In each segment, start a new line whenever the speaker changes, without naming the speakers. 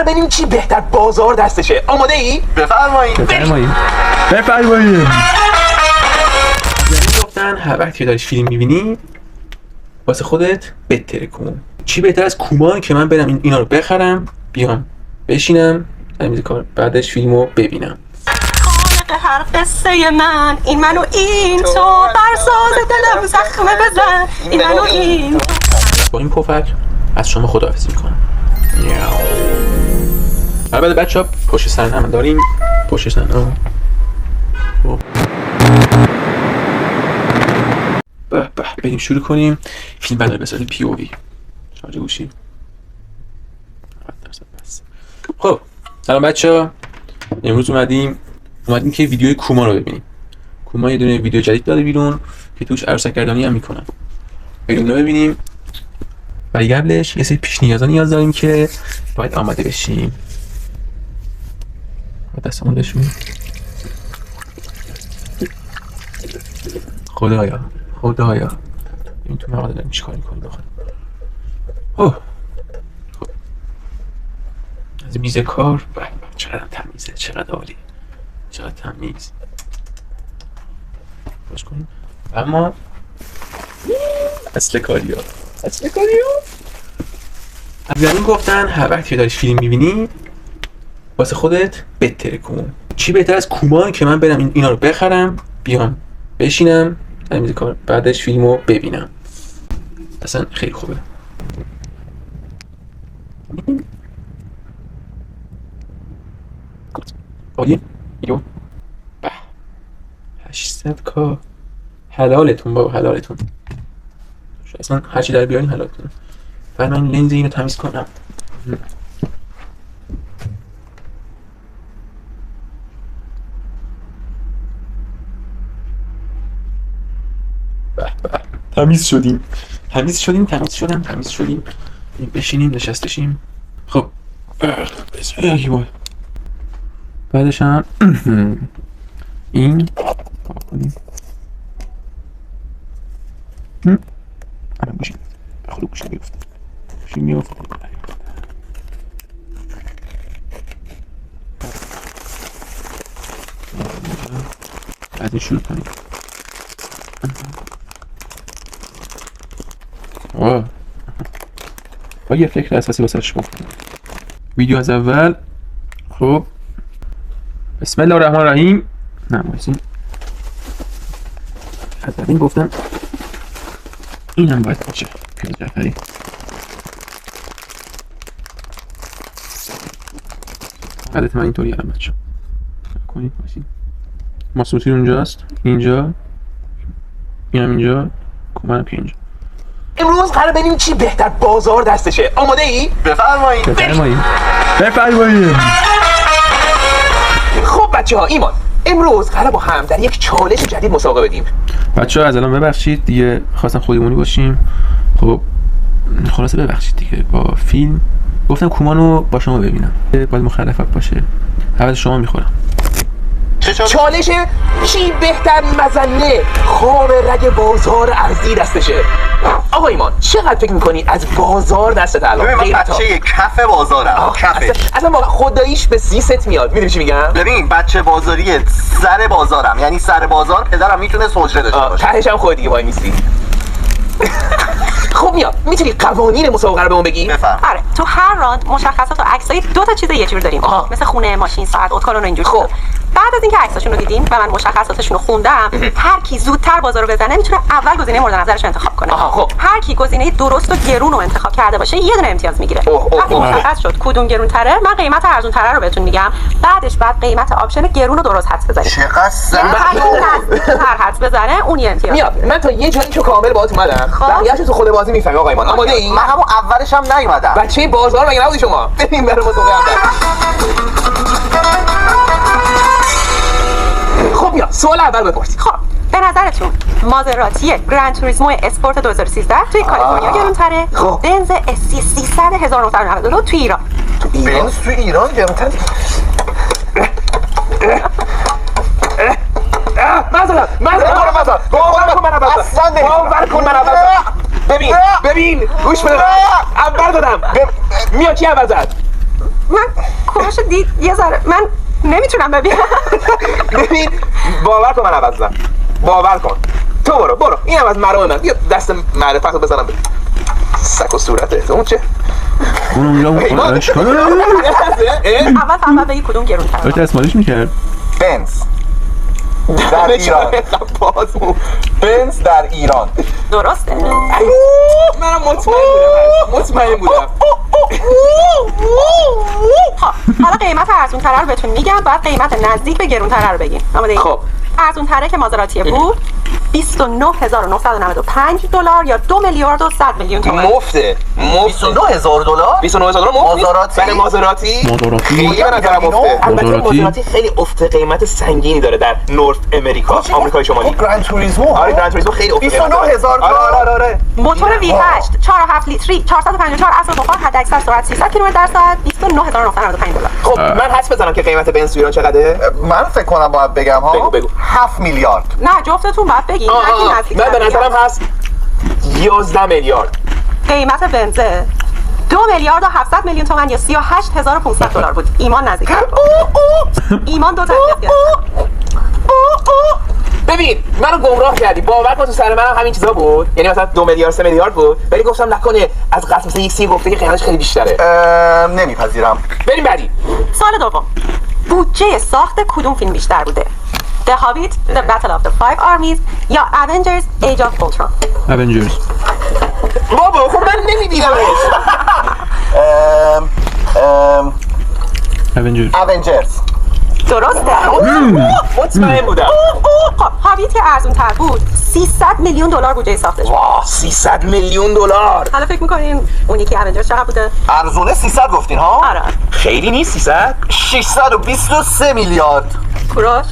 قراره ببینیم چی بهتر بازار دستشه. آماده ای؟
بفرمایید.
گفتن هر وقتی که داری فیلم میبینی واسه خودت بهتره کن. چی بهتر از کومان که من برم اینا رو بخرم بیام بشینم میز کار بعدش فیلمو ببینم.
خالق هر قصه من این منو این تو برساز دلم زخمه بزن این منو این
با این پفک از شما خداحافظی میکنم. البته بچه‌ها پشت صحنه هم داریم. پشت صحنه به بریم شروع کنیم. فیلم برداری بسازیم پی او وی. شارژ گوشی 90% بس. خب سلام بچه‌ها، امروز اومدیم که ویدیوی کوما رو ببینیم. کوما یه دونه ویدیو جدید داده بیرون که توش عروسک گردانی هم میکنن. بریم اونو ببینیم. ولی قبلش یه سری پیش نیازا نیاز داریم که باید آماده بشیم. با دستمون نشون. خدایا این تو مقاله داریم چیکار میکنیم داخل. خب از میز کار چقدر تمیزه، چقدر عالی، چقدر تمیز. باش کنیم. اما اصل کاریا از این گفتن هر وقتی که داری فیلم میبینی واسه خودت بهتره کن. چی بهتر از کومان که من برم اینا رو بخرم بیام بشینم میز کار بعدش فیلمو ببینم. اصلا خیلی خوبه. عالی. یو 800k حلالتون بابا، حلالتون. اصلا هرچی در بیارین حلالتون. بعد من لنز اینو تمیز کنم. تمیز شدیم. بشینیم نشستشیم. خب بعدش هم این کنیم. الان گوشی بخدا گوشی میفته. بعدش شروع کنیم. با یه فکر اساسی واسه گفتم. ویدیو از اول. خب بسم الله الرحمن الرحیم. نماییم. از این گفتم این هم باید باشه. پیاز جعفری. عادت من اینطوری الان بچه کنید باشید. ماسوسی اونجاست، اینجا، اینم اینجا، کومنم که اینجا. امروز قراره ببینیم چی بهتر بازار دستشه. آماده ای؟
بفرمایید.
خب بچه‌ها ایمان امروز قراره با هم در یک چالش جدید مسابقه بدیم. بچه‌ها از الان ببخشید دیگه خواستم خودمونی باشیم. خب خلاصه ببخشید دیگه با فیلم گفتم کومانو با شما ببینم. باید مخالفت باشه. اول شما میخورم. چالش چی بهتر مزنه خام رگ بازار ارزی دستشه. آقا ایمان چقدر فکر میکنی از بازار دستت الان؟
ببین من بچه کف بازارم. کفه
اصلا واقعا خداییش به سیست میاد. میدونی چی میگم؟
ببین بچه بازاریه، سر بازارم، یعنی سر بازار پدرم میتونه حجره داشته باشه.
تهش هم خودت دیگه وای میسی. خب میاد میتونی قوانین مسابقه رو بهمون بگی؟
بفرم.
آره تو هر راند مشخصات و عکسای دو تا چیز یه جور داریم. مثل خونه، ماشین، ساعت، اتکالون و اینجور.
خب
بعد از اینکه عکساشون رو دیدیم و من مشخصاتشون رو خوندم، هر کی زودتر بازار رو بزنه میتونه اول گزینه مورد نظرش رو انتخاب کنه.
خب
هر کی گزینه درست و گرون رو انتخاب کرده باشه یه دونه امتیاز میگیره. وقتی مشخص شد کدوم گرون تره من قیمت ارزون تره رو بهتون میگم. بعد قیمت آپشن گرون رو درست حدس بزنید.
چقدر
هر حدس بزنه اون یه امتیاز
میاد. من تا یه جایی که کامل باهات اومدم. بقیه‌اش تو خود بازی میفهمی آقا ایمان. آماده ای؟
من همون اولش هم نیومدم.
بچه بازار مگه نبودی شما؟ بریم بریم مسابقه اول. خب میاد سوال اول بپرسید.
خب به نظرتون مازراتی گرند توریسمو اسپورت 2013 توی کالیفرنیا گرونتره؟ بنز اسی 300 1992 توی ایران.
بنز توی ایران گرونتره؟
ببین گوش بده. اول دادم. میاد کی اول زد؟
من کوروش دید یه ذره من نمیتونم ببینم.
ببین باور کن من عوضم، باور کن. تو برو این هم از مرام من. بیا دست معرفت رو بزنم به سک و صورتت. اون چه؟
اول فهمت بگی کدوم گرون تره.
باید دستمالش میکرد.
بنز در ایران. بنز در ایران.
درسته.
منم مطمئن بودم.
حالا قیمت ارزون تره رو بهتون میگم، بعد قیمت نزدیک به گرون تره رو بگیم.
خب
ارزون تره که مازراتیه بود 29995 دلار یا 2 میلیارد و 100 میلیون تومان.
مفته.
$29000
$29000 مفت. برای مازراتی خیلی به نظرم مفته. البته مازراتی خیلی افت قیمت سنگینی داره در نورث امریکا، آمریکای شمالی.
گراند توریسمو.
آره گراند توریسمو خیلی افت.
$29000.
آره.
موتور V8 4.7 لیتری 454 اسب بخار حداکثر سرعت 300 کیلومتر در ساعت 29995 دلار.
خب من حدس بزنم که قیمت بنز تو ایران چقدره؟
من فکر کنم باید بگم ها.
بگو.
7 میلیارد.
نه جفتتون باید بگین.
من به نظرم هست 11 میلیارد.
قیمت بنزه 2 میلیارد و 700 میلیون تومان یا 38500 دلار بود. ایمان نزدیک بود. ایمان دو تا امتیاز.
ببین منو گمراه کردی. باور کن تو سر منم همین چیزا بود. یعنی مثلا 2 میلیارد 3 میلیارد بود. ولی گفتم نکنه از قسم مثلا یک سی گفته که قیمتش خیلی بیشتره.
نمیپذیرم.
بریم بعدی.
سوال دوم. بودجه ساخت کدوم فیلم بیشتر بوده؟ The Hobbit, The Battle of the Five Armies یا Avengers Age of Ultron.
Avengers. بابا خب من نمیدیدمش.
Avengers.
درسته.
مطمئن بودم.
خب هابیت که ارزون تر بود 300 میلیون دلار بودجه ساختش.
واه 300 میلیون دلار.
حالا فکر میکنین اون یکی Avengers چقدر بوده؟
ارزونه 300 گفتین ها؟
آره.
خیلی نیست 300.
623 میلیارد.
کوروش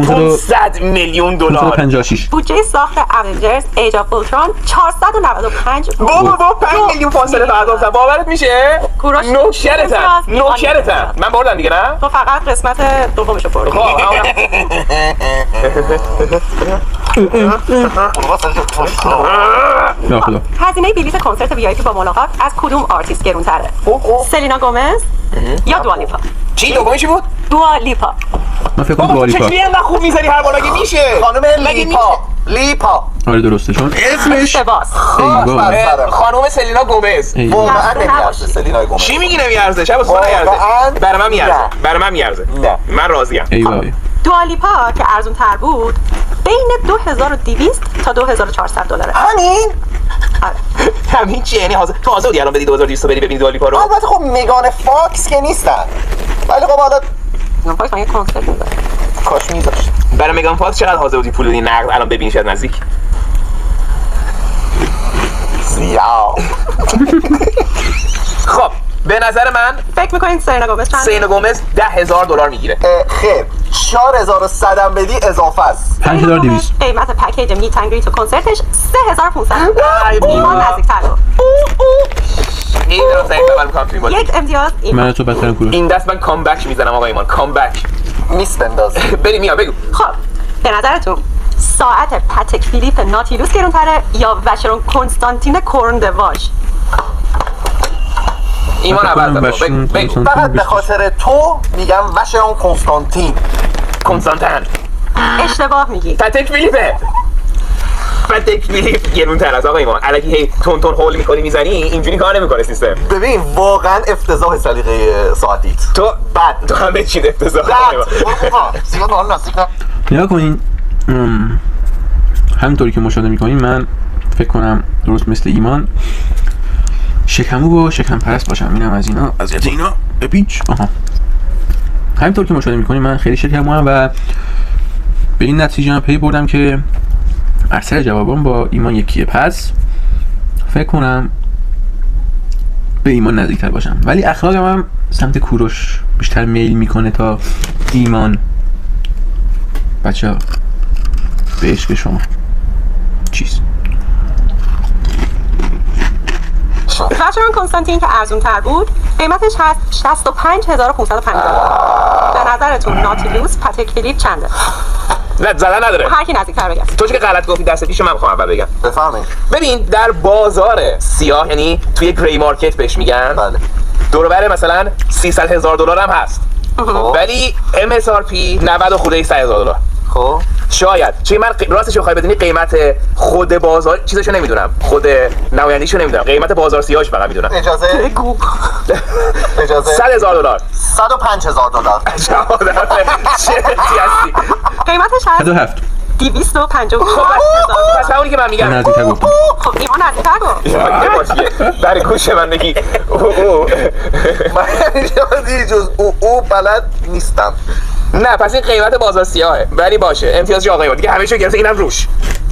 500 میلیون دلار.
556.
بودجه ساخت Avengers Age of Ultron 495.
بابا 5 میلیون فاصله فرق گفتم. باورت میشه؟
کوروش
نوکرتم. من بردم دیگه نه؟
تو فقط قسمت دومشو بردی. هزینه بلیط کنسرت VIP با ملاقات از کدوم آرتیست گرونتره؟ سلینا گومز یا دوالیپا؟
چی دومی چی بود؟
دوالیپا.
من فکر کنم دوالیپا.
چجوری انقدر خوب میذاری هر بار اگه میشه؟
خانم لیپا.
آره درسته چون اسمش
خانم سلینا گومز.
واقعا نمیارزه سلینا گومز.
چی میگی نمیارزه؟ شب اصلا نمیارزه. برای من میارزه. من راضیم.
ای وای.
دوالیپا که ارزون تر بود بین 2200 تا 2400 دلاره.
همین؟
همین چی؟ یعنی تو حاضر بودی الان بدی 2200 بری ببینی دوالیپا رو؟
البته خب میگان فاکس که نیستن. ولی خب حالا
فاکس من یه کنسرت میذاره.
کاش میذاشت.
برای میگان فاکس چقدر حاضر بودی پول بدی نقد الان ببینیش از نزدیک؟
زیاد.
خب به نظر من
فکر میکنین سلینا گومز چند؟
سلینا گومز $10,000 میگیره.
خیر 4100 هم بدی اضافه است.
5200.
قیمت پکیج میت اند گریت و کنسرتش 3500. ایمان نزدیک‌تر بود.
این رو زنگ ببرم کنم توی
یک امتیاز ایمان.
من تو بدترم کوروش.
این دست من کامبک میزنم آقا ایمان. کامبک
میس بنداز.
بریم میا بگو.
خب به نظرتون ساعت پاتیک فیلیپ ناتیلوس گرونتره یا وشرون کنستانتین کورندواژ؟
ایمان اول بگو.
فقط به خاطر تو میگم وشرون
کنستانتین.
اشتباه میگی.
پاتیک فیلیپ گرونتر از آقا ایمان. الکی هی تون هول میکنی میزنی اینجوری کار نمیکنه سیستم.
ببین واقعا افتضاح سلیقه ساعتیت.
تو همه چی افتضاح.
زیاد حال نزدیک.
نگاه کنین همینطوری که مشاهده میکنین من فکر کنم درست مثل ایمان شکمو و شکم پرست باشم. اینم از اینا اذیت اینا بپیچ. همینطور که مشاهده میکنین من خیلی شکموام و به این نتیجه من پی بردم که اکثر جوابام با ایمان یکیه. پس فکر کنم به ایمان نزدیکتر باشم. ولی اخلاقم هم سمت کوروش بیشتر میل میکنه تا ایمان. بچه ها به عشق شما چیز
وشرون کنستانتین که ارزون تر بود قیمتش هست 65550 دلار. به نظرتون ناتیلوس پاتیک فیلیپ چنده؟
نه زدن نداره.
هر کی نزدیک‌تر بگه.
تو که غلط گفتی دست پیش من میخوام اول بگم.
بفهمید.
ببین در بازار سیاه یعنی توی گری مارکت بهش میگن.
بله.
دور و بر مثلا $300,000 هم هست. ولی MSRP 90 و خورده $100,000.
خب
شاید چون من راستش بخوای بدونی قیمت خود بازار چیزاشو نمیدونم، خود نمایندگیشو نمیدونم، قیمت بازار سیاهش فقط میدونم.
اجازه
$100,000.
$105,000.
چه هستی؟
قیمتش هست
107.
250.
پس همونی که من میگم.
من از این گفتم.
خب ایمان نزدیک‌تر گفت.
برای گوش من بگی
من جز او بلد نیستم.
نه پس این قیمت بازار سیاهه، ولی باشه امتیاز جا آقای دیگه همه چیو گرفته، اینم روش.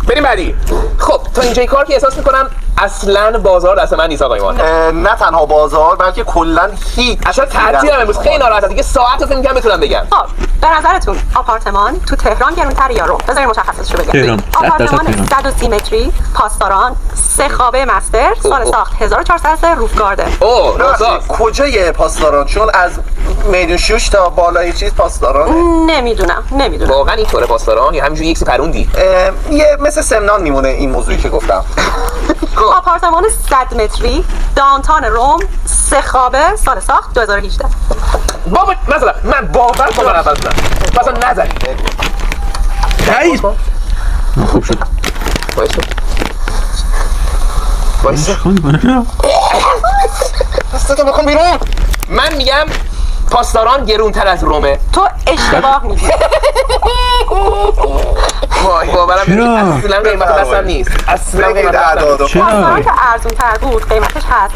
بریم بعدی. خب تا اینجای کار که احساس میکنم اصلا بازار دست من نیست آقای ایمان.
نه تنها بازار بلکه کلا هیچ
اصلا تعطیلم امروز، خیلی ناراحتم دیگه، ساعت رو فکر می‌کنم بتونم بگم.
خب به نظرتون آپارتمان تو تهران گرون‌تره یا روم؟ بذارید مشخصش رو بگم.
تهران.
آپارتمان 130 متری، پاسداران، 3 خوابه مستر، سال ساخت 1403، روف گاردن.
اوه راست.
کجای پاسداران؟ چون از میدون شوش تا بالای چیز پاسداران
نمیدونم.
واقعا اینطوره پاسداران یا همینجوری یک سی پروندی؟
یه مثل سمنان میمونه این موضوعی که گفتم.
آپارتمان 100 متری، داونتاون روم، 3 خوابه، سال ساخت 2018.
بابا مثلا من باور کنم اول مثلا نزنی.
تعیید. خوب شد.
وایسا.
دستتو بکن بیرون.
من میگم پاسداران گرونتر از رومه.
تو اشتباه میگی.
وای باورم نمیشه، اصلا قیمت دستم نیست. اصلا قیمت دستم نیست.
پاسداران که ارزون تر بود قیمتش هست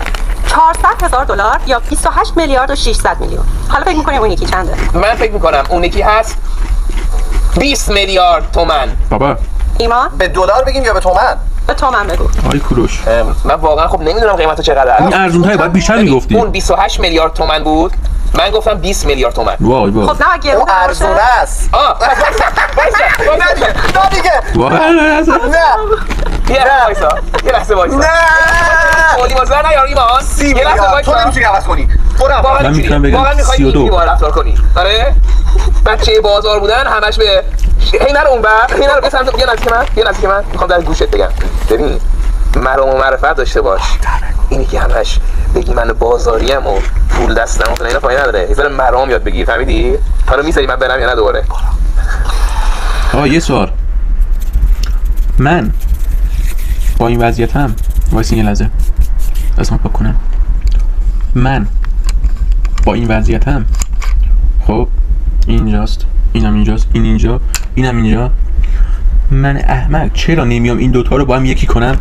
$400,000 یا 28 میلیارد و 600 میلیون. حالا فکر می‌کنی اون یکی چنده؟
من فکر میکنم اون یکی هست 20 میلیارد تومان.
بابا
ایمان
به دلار بگیم یا به تومن؟
به تومن بگو.
آی کوروش
من واقعا خب نمیدونم قیمتو چقدره.
این ارزون‌تره، باید بیشتر میگفتی.
اون 28 میلیارد تومان بود، من گفتم 20 میلیارد تومان.
وای وای.
خب نه
اون
گرون
ارزونه است. نه دیگه.
واقعا
نه.
یه لحظه وایسا.
نه.
اولی بازار نیار ایمان.
30
یه لحظه
میلیارد. تو
وایسا.
نمیتونی عوض کنی. تو
واقعا
میتونم بگم
واقعا میخوای
32.
اینجوری با رفتار کنی. آره بچه بازار بودن همش به هی نرو اونور، هی نرو به سمت یه نزدیک من میخوام در گوشت بگم. ببین مرام و معرفت داشته باش. اینی که همش بگی من بازاریم و پول دستم و اینا فایده نداره. یه ذره مرام یاد بگیر، فهمیدی؟ حالا میذاری من برم یا نه دوباره؟
یه سوال. من با این وضعیتم وایس یه لحظه اسمم پاک کنم. من با این وضعیتم خب اینجاست، اینم اینجاست، این اینجا، اینم اینجا. من احمق چرا نمیام این دوتا رو با هم یکی کنم؟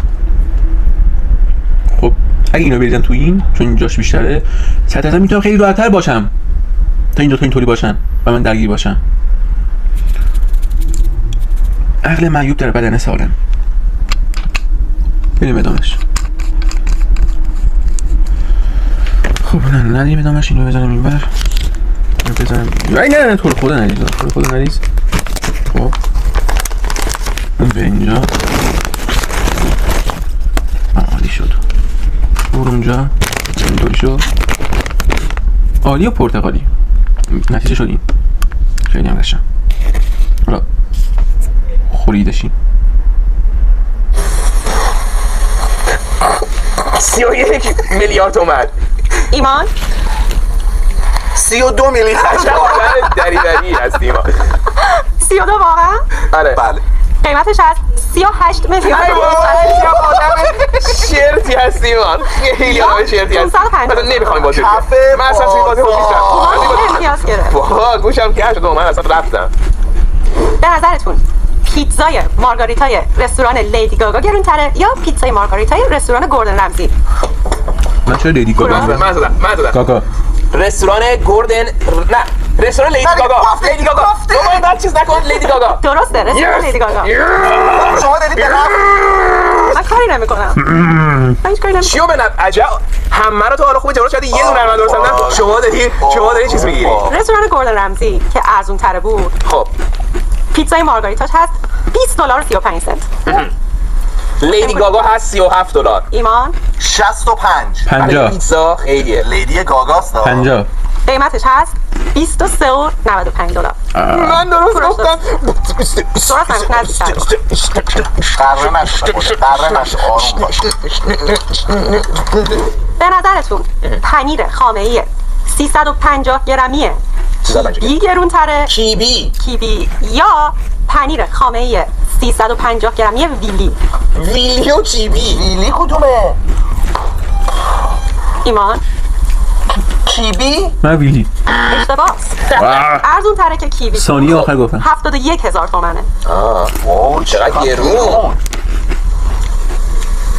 خب اگه اینو بریزم تو این، چون اینجاش بیشتره، سطحا میتونم خیلی راحت‌تر باشم تا این دوتا اینطوری باشن و من درگیر باشم. عقل معیوب در بدن سالم. بریم ادامش. خب نه نریم ادامش. اینو بزنم این بر بزنم. نه تو رو خدا نریز، تو رو خدا نریز. خب این به اینجا عالی شد. برو اونجا اینطوری شد عالی و پرتقالی. نتیجه شد این خیلی هم قشنگ. حالا خوریدشیم
31 میلیارد تومان.
ایمان
32 میلیارد.
دریوری هست ایمان.
32 واقعا؟
آره
بله.
قیمتش هست 38 میلیارد.
شرطی هست ایمان، خیلی آدم شرطی هست. مثلا نمیخوایم بازی کنیم. من اصلا توی بازی
ایمان امتیاز گرفت.
واه گوشم کش شد، من اصلا رفتم.
به نظرتون پیتزای مارگاریتای رستوران لیدی گاگا گرونتره یا پیتزای مارگاریتای رستوران گوردن رمزی؟
من چرا لیدی گاگا
من زدم
گاگا
رستوران گوردن نه رستوران لیدی گاگا. لیدی گاگا بابا بعد چیز نکن. لیدی گاگا
درسته رستوران لیدی گاگا.
شما دارید به
من کاری نمی‌کنم. من هیچ کاری نمی‌کنم.
چیو بنم عجب همه رو تو حالا خوبه جواب شدی. یه دونه من درست کردم. شما داری چیز میگیری.
رستوران گوردن رمزی که ارزون تره بود.
خب
پیتزای مارگاریتاش هست $20.35.
لیدی گاگا هست $37.
ایمان
65.
50
پیتزا خیلیه.
لیدی گاگاست.
50
قیمتش هست $23.95.
من درست گفتم.
درست هم نزدیک‌تر
قره نشو آروم باش.
به نظرتون پنیر خامه‌ای 350 گرمی کیبی گرون‌تره؟ کیبی یا پنیر خامه‌ای 350 گرمی
ویلی و کیبی.
ویلی کدومه؟
ایمان
کیبی؟
من ویلی.
اشتباهه. ارزون تره که کیبی.
ثانیه آخر گفتم
71,000 تومنه.
اوه
چقدر گرون.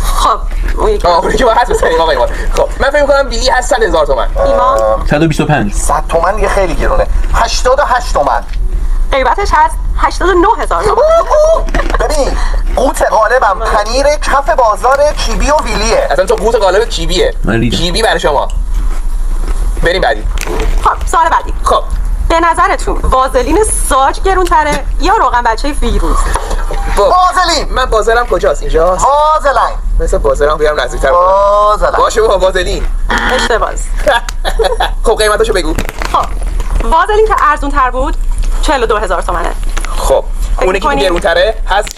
خب
اونی که با حد بزنیم آقا ایمان. خب من فکر می‌کنم ویلی هست 100,000 تومن.
ایمان
125
100 تومن دیگه خیلی گرونه. 88 تومن.
قیمتش هست 89,000 تومن.
ببین قوت غالبم پنیر کف بازار کیبی و ویلیه.
اصلا تو قوت غالب کیبیه.
من ریدم.
کیبی برای شما. بریم بعدی.
خب سوال بعدی.
خب
به نظرتون وازلین ساج گرون‌تره یا روغن بچه ویروس؟
وازلین.
من بازارم کجاست اینجاست؟
وازلین.
مثل بازارم بیام نزدیک‌تر.
وازلین.
باشه بابا وازلین.
اشتباهه.
خب قیمتاشو بگو.
خب وازلین که ارزون تر بود 42,000 تومنه.
خب اونی که
می‌کنی؟
گرون‌تره هست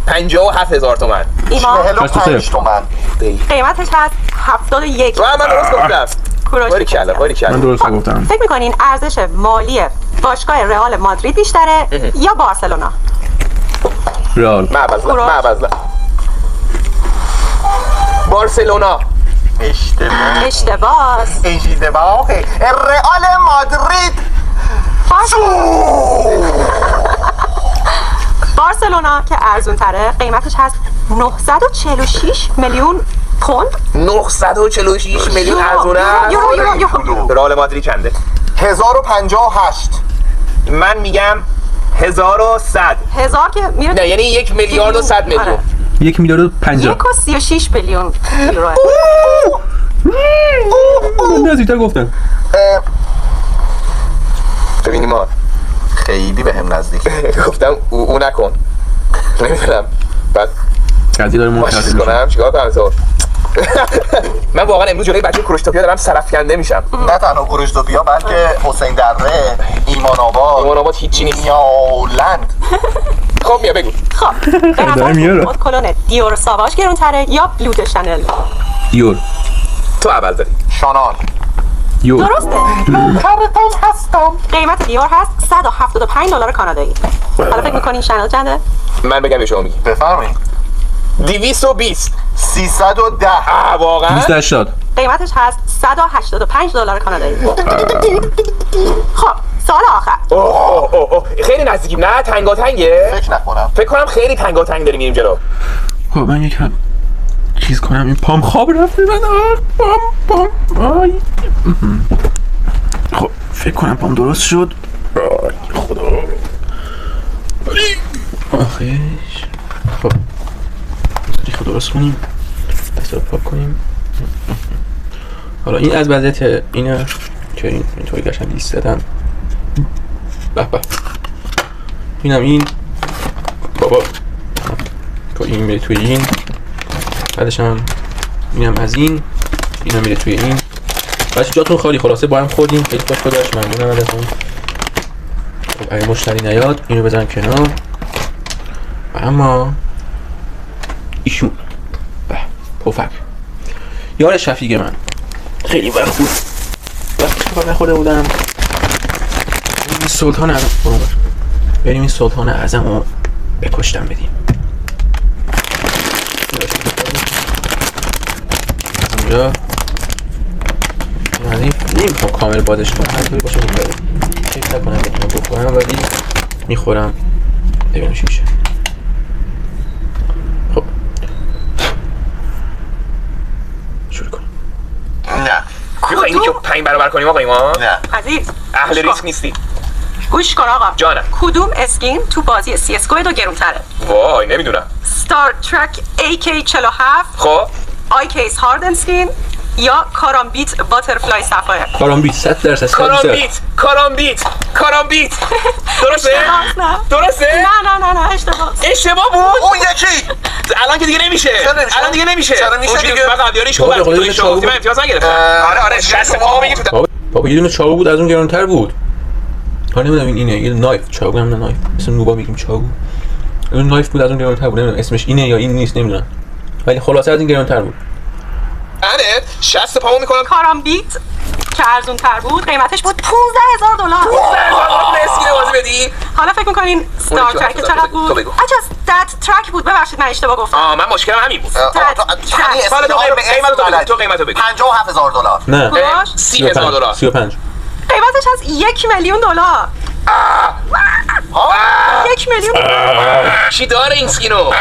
57,000 تومن.
ایمان
45 تومن.
قیمتش هست 71.
من درست گفتم. باری کلا
من درست گفتم.
فکر می‌کنین ارزش مالی باشگاه رئال مادرید بیشتره یا بارسلونا؟
رئال.
معبزله بارسلونا.
اشتباه.
رئال مادرید.
بارسلونا که ارزون تره قیمتش هست 946 میلیون پوند.
946 میلیون ارزونه.
یورو.
رئال مادرید چنده؟
1058.
من میگم 1100.
1000 که میره
نه یعنی 1,100,000,000 میلیون.
1,50,000,000.
1.36 بیلیون یورو.
من نزدیک‌تر گفتم.
ببینیم ما
خیلی بهم نزدیک.
گفتم او نکن. نمیدونم بعد
قضیه داره
ماشین کنم چیکار کنم تو. من واقعا امروز جلوی بچه کروشتوپیا دارم سرفکنده میشم.
نه تنها کروشتوپیا بلکه حسین دره، ایمان آباد
هیچی نیست.
میاولند.
خب بیا بگو. خب به نظر کلون دیور ساواژ گرون‌تره یا بلو د شانل؟
دیور.
تو اول داری.
شانال.
دیور.
درسته.
خرتون هستم.
قیمت دیور هست $175 کانادایی. حالا فکر می‌کنین شانل چنده؟
من بگم به شما میگی.
بفرمایید.
220.
310.
واقعا
280.
قیمتش هست $185 کانادایی. خب سوال آخر.
خیلی نزدیکیم نه تنگاتنگه؟
فکر نکنم.
فکر کنم خیلی تنگاتنگ داریم میریم جلو.
خب من یکم چیز کنم این پام خواب رفته من. پام آی. خب فکر کنم پام درست شد. خدا آخیش. خب ریخو درست کنیم، دستا پاک کنیم. حالا این از وضعیت اینه که اینطوری قشنگ لیست دادم. به اینم این بابا تو این میره توی این، بعدش هم اینم از اینم میره توی این. بچه جاتون خالی، خلاصه با هم خوردیم. خیلی خوش گذشت، ممنونم ازتون. خب اگه مشتری نیاد اینو بزنم کنار. اما ایشون پفک یار شفیق من خیلی وقت بود وقتی نخورده بودم. این سلطان اعظم بریم این سلطان اعظم رو بکشتم بدیم. اونجا نمیخوام کامل بازش کنم، هر طوری باشه میخوام فکر نکنم بتونم بخورم ولی میخورم ببینم چی میشه. خب شروع کنیم.
نه
میخوایی اینی که 5 برابر کنیم آقا ایمان؟
نه
عزیز
اهل ریسک نیستی.
گوش کن آقا.
جانم.
کدوم اسکین تو بازی CS:GO دو گرون‌تره؟
وای نمیدونم.
ستار ترک AK47
خب
آیکیس هاردن اسکین یا کارامبیت باترفلای سفایر؟
کارامبیت 100%.
کارامبیت درسته؟
نه
درسته؟
نه
اشتباه بود؟
اون یکی
الان که دیگه نمیشه. الان دیگه نمیشه.
چرا میشه دیگه؟
من قبلیارش خوبم. توی شما من امتیاز نگرفتم. آره 60 ما بگید.
بابا یه دونه چاقو بود از اون گرانتر بود. حالا نمیدونم اینه یه نایف، چاقو هم نه نایف، مثل نوبا میگیم چاقو. اون نایف بود از اون گرانتر بود، نمیدونم اسمش اینه یا این نیست نمیدونم، ولی خلاصه از این گرانتر بود.
انت 60 پامو میکنم.
کارامبیت که ارزون تر بود قیمتش بود $15,000.
اسکی بازی بدی.
حالا فکر میکنین ستار ترک چقدر بود؟ اچه استات ترک بود، ببخشید من اشتباه گفتم.
من مشکلم همین بود.
حالا
تو قیمتو بگو.
$57,000.
نه
$30,000.
35.
قیمتش از $1,000,000. $1,000,000.
چی داره این سکینو؟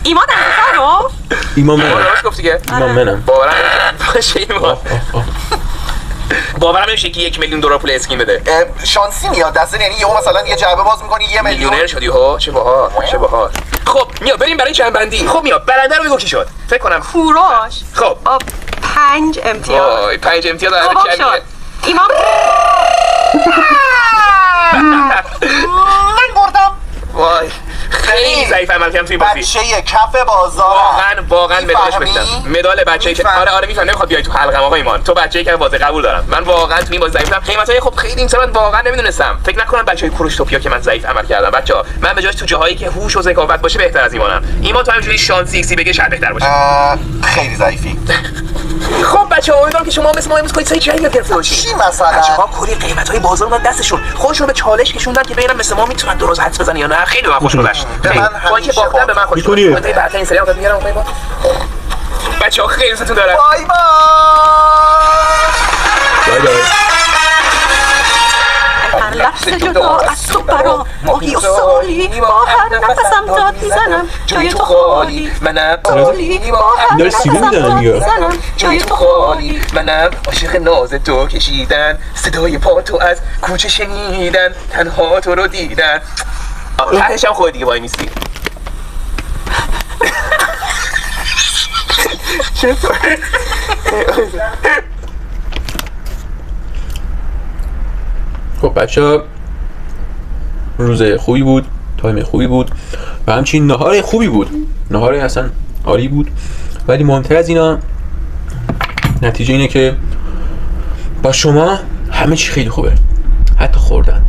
ایمان دقیقا رو؟
ایمان منم.
راست گفتی که؟
ایمان منم.
باورم باشه ایمان. باورم نمیشه که $1,000,000 پول اسکین بده.
شانسی میاد دست، یعنی یهو مثلا یه جعبه باز می‌کنی 1,000,000
میلیونر شدی ها. چه باحال. خب میاد بریم برای جنبندی. خب میاد برنده رو بگو کی شد. فکر کنم
کوروش.
خب
5 امتیاز.
وای 5 امتیاز داره
بابا
کمیه.
شد. ایمان
من بردم.
وای خیلی ضعیف عمل کردم توی بازی.
بچه کف بازار.
واقعا مدالش بدم. مدال بچه‌ای که آره میفهم نمیخواد بیای تو حلقم آقا ایمان. تو بچه‌ای که بازی قبول دارم. من واقعا تو این بازی ضعیفم. قیمتای خب خیلی این من واقعا نمیدونستم. فکر نکنم بچه‌ای کروشتوپیا که من ضعیف عمل کردم. بچه‌ها من به جاش تو جاهایی که هوش و ذکاوت باشه بهتر از ایمانم. ایمان تو همینجوری شانسی ایکسی بگه شاید بهتر باشه.
خیلی ضعیفی.
خب بچه‌ها امیدوارم که شما مثل ما امروز کنید جایی گرفته باشید.
چی مثلا؟
بچه‌ها کلی قیمت‌های بازار رو دستشون خودشون به چالش کشوندن که ببینن مثل ما میتونن درست حدس بزنن یا نه. خیلی من خوش گذشت. با اینکه باختن به من خوش گذشت. بعد این سریال میگم آقا بچه‌ها خیلی دوستتون دارم.
بای بای.
هر لحظه جدا از تو برام ماهی و سالی با هر نفسم داد میزنم جای تو خالی
منم
خالی با هر
داره سیلی
نفسم
میزنه
داد
میگه.
میزنم جای تو خالی.
منم عاشق ناز تو کشیدن صدای پا تو از کوچه شنیدن تنها تو رو دیدن. تهش هم خود دیگه وای میستی. چطور؟
خب بچه‌ها روز خوبی بود، تایم خوبی بود و همچنین نهار خوبی بود. نهار اصلا عالی بود، ولی مهمتر از اینا نتیجه اینه که با شما همه چی خیلی خوبه، حتی خوردن.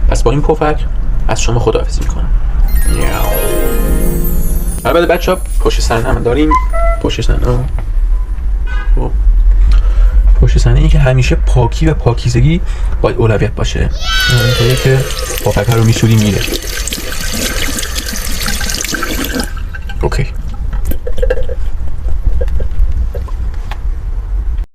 پس با این پفک از شما خداحافظی میکنم. البته بچه‌ها پشت صحنه هم داریم. پشت صحنه این که همیشه پاکی و پاکیزگی باید اولویت باشه. اینطوری که پفک رو میشوری میره.